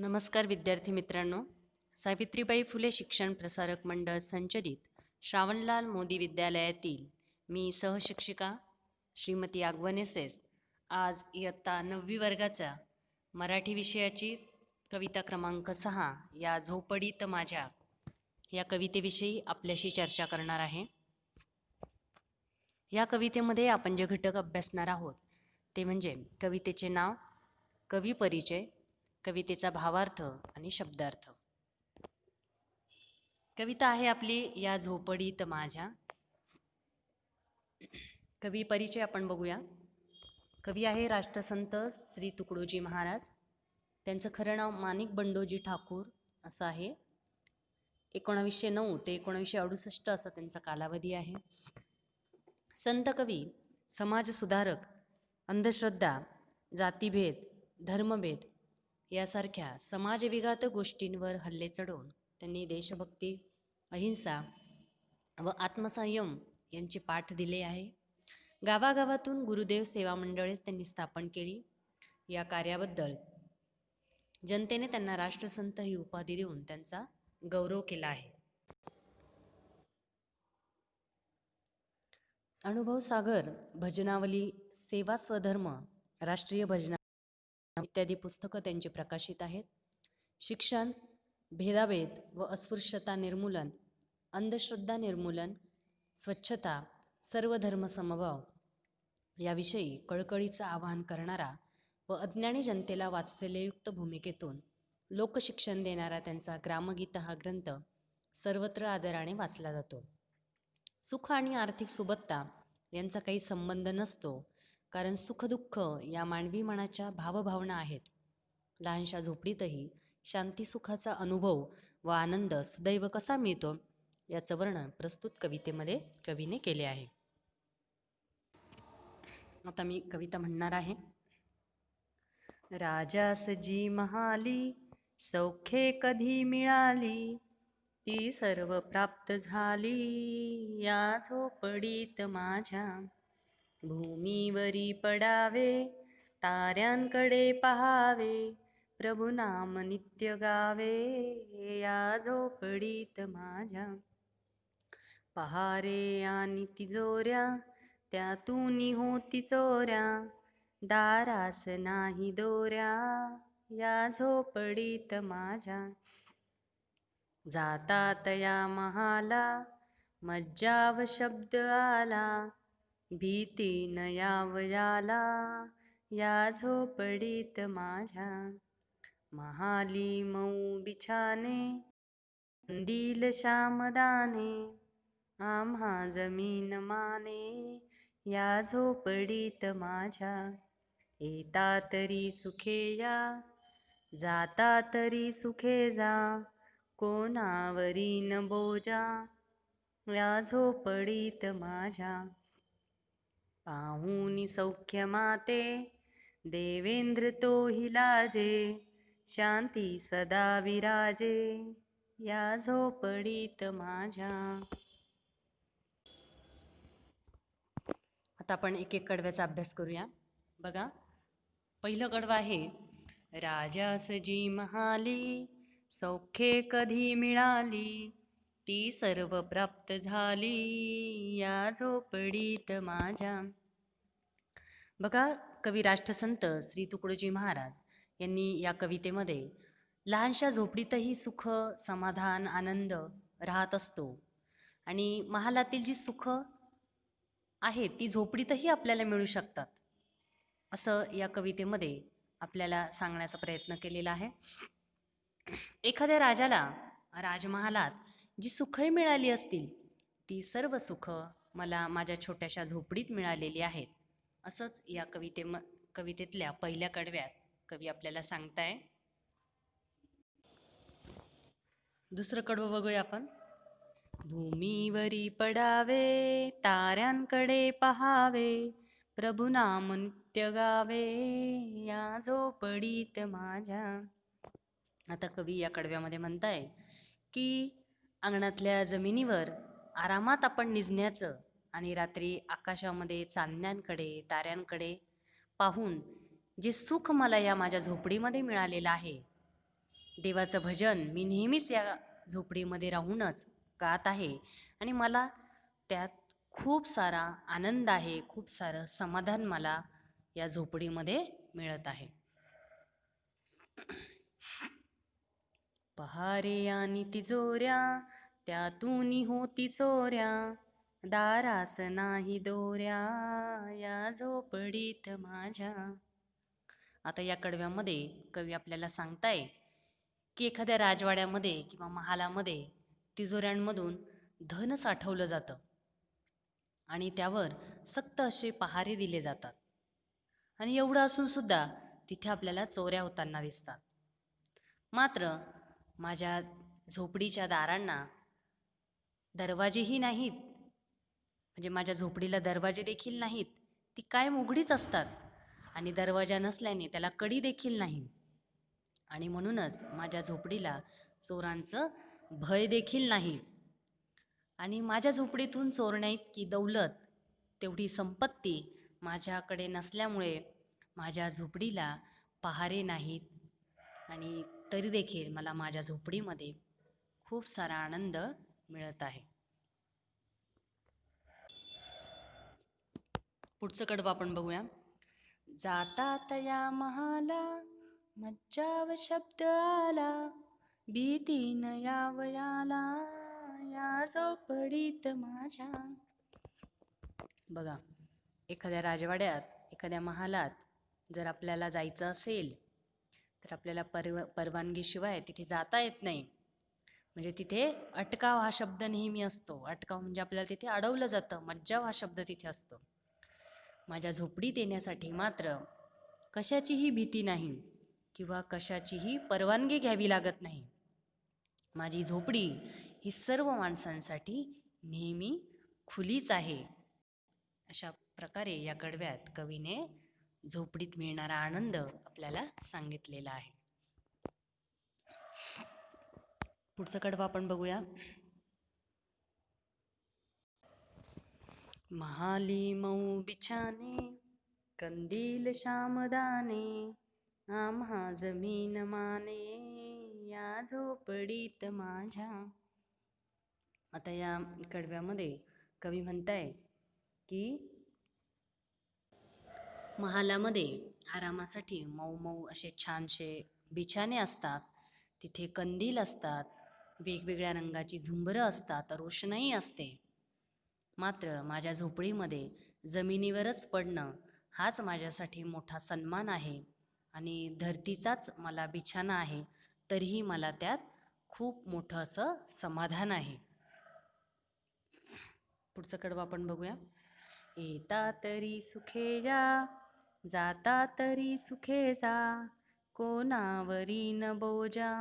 नमस्कार विद्यार्थी मित्रांनो. सावित्रीबाई फुले शिक्षण प्रसारक मंडळ संचलित श्रावणलाल मोदी विद्यालयातील मी सहशिक्षिका श्रीमती आगवन एस आज इयत्ता 9वी वर्गाचा मराठी विषयाची कविता क्रमांक 6 या झोपडीत माझ्या या कवितेविषयी आपल्याशी चर्चा करणार आहे. या कवितेमध्ये आपण जे घटक अभ्यासणार आहोत ते म्हणजे कवितेचे नाव, कवी परिचय, कवितेचा भावार्थ आणि शब्दार्थ. कविता आहे आपली या झोपडीत माझ्या. कवी परिचय आपण बघूया. कवी आहे राष्ट्रसंत श्री तुकडोजी महाराज. त्यांचं खरं नाव माणिक बंडोजी ठाकूर असं आहे. 1909 ते 1968 असा त्यांचा कालावधी आहे. संत कवी, समाजसुधारक, अंधश्रद्धा, जातीभेद, धर्मभेद यासारख्या समाजविघातक गोष्टींवर हल्ले चढवून त्यांनी देशभक्ती, अहिंसा व आत्मसंयम यांचे पाठ दिले आहे. गावागावातून गुरुदेव सेवा मंडळेच त्यांनी स्थापन केली. या कार्याबद्दल जनतेने त्यांना राष्ट्रसंत ही उपाधी देऊन त्यांचा गौरव केला आहे. अनुभव सागर, भजनावली, सेवा स्वधर्म, राष्ट्रीय भजना इत्यादी पुस्तकं त्यांची प्रकाशित आहेत. शिक्षण, भेदाभेद व अस्पृश्यता निर्मूलन, अंधश्रद्धा निर्मूलन, स्वच्छता, सर्व धर्म समभाव याविषयी कळकळीचं आवाहन करणारा व अज्ञानी जनतेला वात्सल्ययुक्त भूमिकेतून लोकशिक्षण देणारा त्यांचा ग्रामगीता हा ग्रंथ सर्वत्र आदराने वाचला जातो. सुख आणि आर्थिक सुबत्ता यांचा काही संबंध नसतो, कारण सुखदुःख या मानवी मनाच्या भावभावना आहेत. लहानशा झोपडीतही शांती सुखाचा अनुभव व आनंद सदैव कसा मिळतो याचं वर्णन प्रस्तुत कवितेमध्ये कवीने केले आहे. आता मी कविता म्हणणार आहे. राजास जी महाली सौख्ये कधी मिळाली, ती सर्व प्राप्त झाली या झोपडीत माझ्या. भूमीवरी पडावे, ताऱ्यांकडे पहावे, प्रभु नाम नित्य गावे या झोपडीत माझ्या. पहारे आणि तिजोऱ्या, त्यातून होती चोऱ्या, दारास नाही दोऱ्या या झोपडीत माझ्या. जातात या महाला, मज्जाव शब्द आला, भीती न यावयाला या झोपडीत माझ्या. महाली मऊ बिछाने, दिल श्यामदाने, आम्हा जमीन माने या झोपडीत माझ्या. येता तरी सुखे या, जाता तरी सुखे जा, कोणावरी न बोजा या झोपडीत माझ्या. पाहुनी सौख्य माते, देवेंद्र तोही लाजे, शांती सदा विराजे या झोपडीत माझ्या. आता आपण एक एक कडव्याचा अभ्यास करूया. बघा, पहिलं कडवं आहे, राजास जी महाली सौख्ये कधी मिळाली, ती सर्व प्राप्त झाली या झोपडीत माझ्या. बघा, कवी राष्ट्रसंत श्री तुकडोजी महाराज यांनी या कवितेमध्ये लहानशा झोपडीतही सुख, समाधान, आनंद राहत असतो आणि महालातील जी सुख आहे ती झोपडीतही आपल्याला मिळू शकतात असं या कवितेमध्ये आपल्याला सांगण्याचा प्रयत्न केलेला आहे. एखाद्या राजाला राजमहालात जी सुखही मिळाली असतील ती सर्व सुख मला माझ्या छोट्याशा झोपडीत मिळालेली आहेत, असंच या कवितेतल्या पहिल्या कडव्यात कवी आपल्याला सांगताय. दुसरं कडवं बघूया आपण. भूमीवरी पडावे, ताऱ्यांकडे पहावे, प्रभु नाम नित्य गावे या झोपडीत माझ्या. आता कवी या कडव्यामध्ये म्हणताय की अंगणातल्या जमिनीवर आरामात आपण निजण्याचं आणि रात्री आकाशामध्ये चांदण्यांकडे, ताऱ्यांकडे पाहून जे सुख मला या माझ्या झोपडीमध्ये मिळालेलं आहे देवाचं भजन मी नेहमीच या झोपडीमध्ये राहूनच गात आहे आणि मला त्यात खूप सारा आनंद आहे, खूप सारं समाधान मला या झोपडीमध्ये मिळत आहे. पहारे आणि तिजोऱ्या त्यातून होती चोऱ्या, दारास नाही दोऱ्या या झोपडीत माझ्या. आता या कडव्यामध्ये कवी आपल्याला सांगताय की एखाद्या राजवाड्यामध्ये किंवा महालामध्ये तिजोऱ्यांमधून धन साठवलं जातं आणि त्यावर सक्त असे पहारे दिले जातात आणि एवढं असून सुद्धा तिथे आपल्याला चोऱ्या होताना दिसतात. मात्र माझ्या झोपडीच्या दारांना दरवाजेही नाहीत, म्हणजे माझ्या झोपडीला दरवाजे देखील नाहीत, ती कायम उघडीच असतात आणि दरवाजा नसल्याने त्याला कडी देखील नाही आणि म्हणूनच माझ्या झोपडीला चोरांचं भय देखील नाही. आणि माझ्या झोपडीतून चोरण्याइतकी दौलत, तेवढी संपत्ती माझ्याकडे नसल्यामुळे माझ्या झोपडीला पहारे नाहीत आणि तरी देखील मला माझ्या झोपडीमध्ये खूप सारा आनंद मिळत आहे. पुढचं कडवं आपण बघूया. जातात या महाला मज्जाव शब्द आला, भीती न यावयाला या झोपडीत माझ्या. बघा, एखाद्या राजवाड्यात एखाद्या महालात जर आपल्याला जायचं असेल तर आपल्याला परवानगीशिवाय तिथे जाता येत नाही. म्हणजे तिथे अटकाव हा शब्द नेहमी असतो. अटकाव म्हणजे आपल्याला तिथे अडवलं जातं. मज्जाव हा शब्द तिथे असतो. माझ्या झोपडीत येण्यासाठी मात्र कशाचीही भीती नाही किंवा कशाचीही परवानगी घ्यावी लागत नाही. माझी झोपडी ही सर्व माणसांसाठी नेहमी खुलीच आहे. अशा प्रकारे या कडव्यात कवीने झोपडीत मिळणारा आनंद आपल्याला सांगितलेला आहे. पुढचं कडवं आपण बघूया. महाली मऊ बिछाने कंदील श्यामदाने, आम्हा जमीन माने या झोपडीत माझ्या. आता या कडव्यामध्ये कवी म्हणताय की महालामध्ये आरामासाठी मऊ मऊ असे छानसे बिछाने असतात, तिथे कंदील असतात, वेगवेगळ्या रंगाची झुंबरं असतात, रोषणाई असते. मात्र माझ्या झोपडीमध्ये जमिनीवरच पडणं हाच माझ्यासाठी मोठा सन्मान आहे आणि धरतीचाच मला बिछाना आहे, तरीही मला त्यात खूप मोठं असं समाधान आहे. पुढचं कडवं आपण बघूया. येता तरी सुखे जा, जाता तरी सुखे जा, कोणावरी न बोजा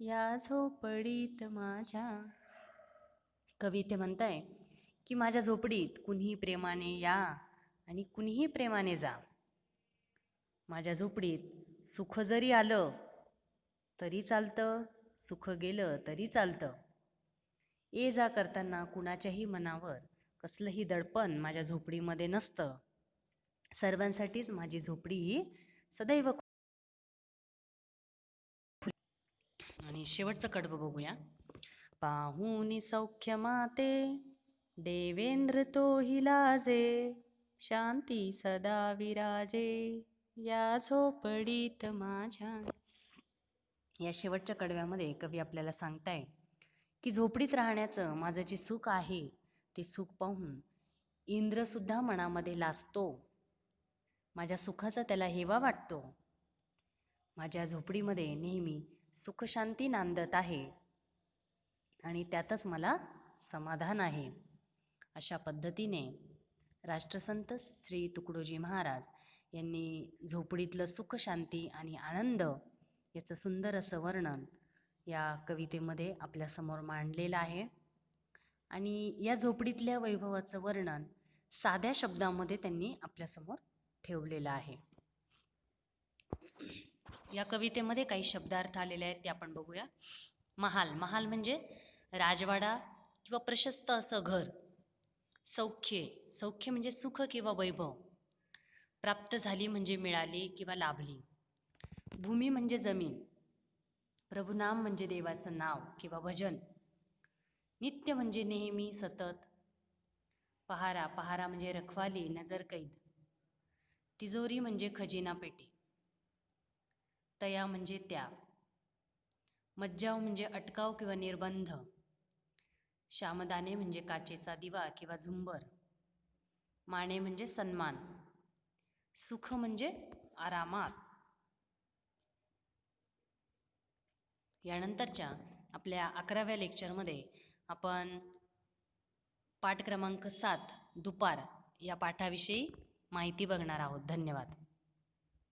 या झोपडीत माझ्या. कवी ते म्हणताय की माझ्या झोपडीत कुणीही प्रेमाने या आणि कुणीही प्रेमाने जा. माझ्या झोपडीत सुख जरी आलं तरी चालतं, सुख गेलं तरी चालतं. ये जा करताना कुणाच्याही मनावर कसलंही दडपण माझ्या झोपडीमध्ये नसतं. सर्वांसाठीच माझी झोपडी ही सदैव. आणि शेवटचं कडवं बघूया. पाहुनी सौख्य माते देवेंद्र तोही लाजे, शांती सदा विराजे या झोपडीत माझ्या. या शेवटच्या कडव्यामध्ये कवी आपल्याला सांगताय की झोपडीत राहण्याचं माझं जे सुख आहे ते सुख पाहून इंद्रसुद्धा मनामध्ये लाजतो. माझ्या सुखाचा त्याला हेवा वाटतो. माझ्या झोपडीमध्ये नेहमी सुखशांती नांदत आहे आणि त्यातच मला समाधान आहे. अशा पद्धतीने राष्ट्रसंत श्री तुकडोजी महाराज यांनी झोपडीतलं सुख, शांती आणि आनंद याचं सुंदर असं वर्णन या कवितेमध्ये आपल्यासमोर मांडलेलं आहे. आणि या झोपडीतल्या वैभवाचं वर्णन साध्या शब्दामध्ये त्यांनी आपल्यासमोर ठेवलेलं आहे. या कवितेमध्ये काही शब्दार्थ आलेले आहेत ते आपण बघूया. महाल, महाल म्हणजे राजवाडा किंवा प्रशस्त असं घर. सौख्य, सौख्य म्हणजे सुख किंवा वैभव. प्राप्त झाली म्हणजे मिळाली किंवा लाभली. भूमी म्हणजे जमीन. प्रभुनाम म्हणजे देवाचं नाव किंवा भजन. नित्य म्हणजे नेहमी सतत. पहारा, पहारा म्हणजे रखवाली, नजरकैद. तिजोरी म्हणजे खजिना पेटी. तया म्हणजे त्या. मज्जाव म्हणजे अटकाव किंवा निर्बंध. श्यामदाने म्हणजे काचेचा दिवा किंवा झुंबर. माने म्हणजे सन्मान. सुख म्हणजे आरामात. यानंतरच्या आपल्या 11व्या लेक्चरमध्ये आपण पाठ क्रमांक 7 दुपार या पाठाविषयी माहिती बघणार आहोत. धन्यवाद.